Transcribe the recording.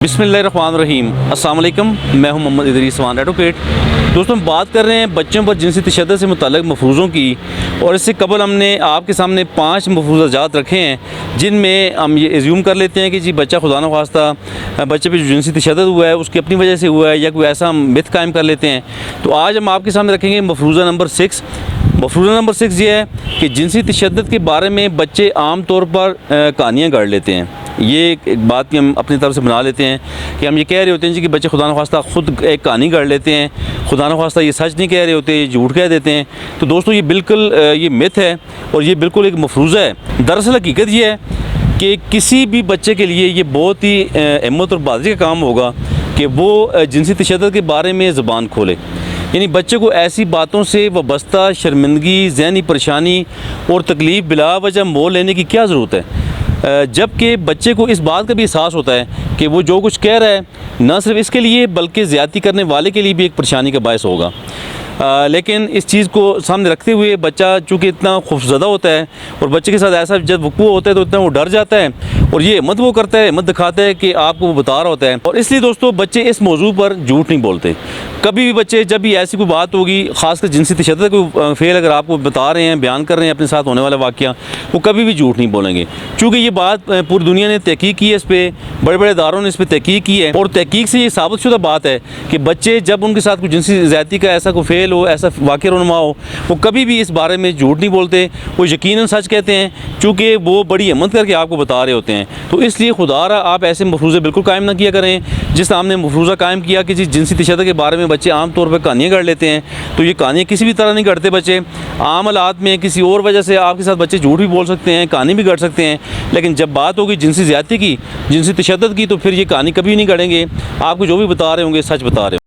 बिस्मिल्लाहिर्रहमानिर्रहीम। अस्सलाम वालेकुम, मैं हूं मोहम्मद इदरीस वान एडवोकेट। दोस्तों, हम बात कर रहे हैं बच्चों पर जिनसी तशद्दुद से मुतल्लिक़ मफरूज़ों की। और इससे कबल हमने आपके सामने 5 मफरूज़ात रखे हैं जिनमें हम ये एज्यूम कर लेते हैं कि जी बच्चा खुदा न खास्ता बच्चे पर जो जिनसी तशद्दुद हुआ है उसकी अपनी वजह से हुआ है या कोई ऐसा हम मिथ कायम कर लेते हैं। तो आज हम आपके सामने रखेंगे मफरूज़ा नंबर 6। मफरूज़ा नंबर 6 ये है कि जिनसी तशद्दुद के बारे में बच्चे आम तौर पर कहानियाँ गढ़ लेते हैं। ये एक बात की हम अपनी तरफ से बना लेते हैं कि हम ये कह रहे होते हैं जी कि बच्चे खुदा न खास्ता ख़ुद एक कहानी गढ़ लेते हैं, खुदा न खास्ता ये सच नहीं कह रहे होते, ये झूठ कह देते हैं। तो दोस्तों, ये बिल्कुल ये मिथ है और ये बिल्कुल एक मफरूज़ा है। दरअसल हकीकत ये है कि किसी भी बच्चे के लिए ये बहुत ही हिम्मत और बहादुरी का काम होगा कि वो जिनसी तशद्दुद के बारे में ज़ुबान खोले। यानी बच्चे को ऐसी बातों से वाबस्ता शर्मिंदगी, ज़हनी परेशानी और तकलीफ़ बिला वजह मोल लेने की क्या ज़रूरत है, जबकि बच्चे को इस बात का भी एहसास होता है कि वो जो कुछ कह रहा है न सिर्फ इसके लिए बल्कि ज़्यादती करने वाले के लिए भी एक परेशानी का बायस होगा। लेकिन इस चीज़ को सामने रखते हुए बच्चा चूँकि इतना खौफज़दा होता है और बच्चे के साथ ऐसा जब वक़्अ होता है तो इतना वो डर जाता है और ये हिम्मत वो करता है, हिम्मत दिखाता है कि आपको वो बता रहा होता है। और इसलिए दोस्तों, बच्चे इस मौजू पर झूठ नहीं बोलते। कभी भी बच्चे जब भी ऐसी कोई बात होगी, ख़ासकर जिनसी तशद्दुद कोई फेल अगर आपको बता रहे हैं, बयान कर रहे हैं अपने साथ होने वाला वाक़या, वो कभी भी झूठ नहीं बोलेंगे। चूँकि ये बात पूरी दुनिया ने तहकीक की है, इस पर बड़े बड़े इदारों ने इस पर तहकीक की है और तहकीक से ये साबितशुदा बात है कि बच्चे जब उनके साथ कोई जिनसी ज़्यादती का ऐसा कोई फेल हो, ऐसा वाक़या रुनुमा हो, वो कभी भी इस बारे में झूठ नहीं बोलते। वो यकीनन सच कहते हैं चूँकि वो बड़ी हिम्मत करके आपको बता रहे होते हैं। तो इसलिए खुदारा आप ऐसे मफरूज़े बिल्कुल कायम ना किया करें। जिस हमने मफरूज़ा कायम किया कि जिनसी तशद्दुद के बारे में बच्चे आम तौर पर कहानियाँ गढ़ लेते हैं, तो ये कहानियाँ किसी भी तरह नहीं गढ़ते बच्चे। आम हालात में किसी और वजह से आपके साथ बच्चे झूठ भी बोल सकते हैं, कहानी भी गढ़ सकते हैं, लेकिन जब बात होगी जिनसी ज़्यादती की, जिनसी तशद्दुद की, तो फिर ये कहानी कभी नहीं गढ़ेंगे। आपको जो भी बता रहे होंगे सच बता रहे होंगे।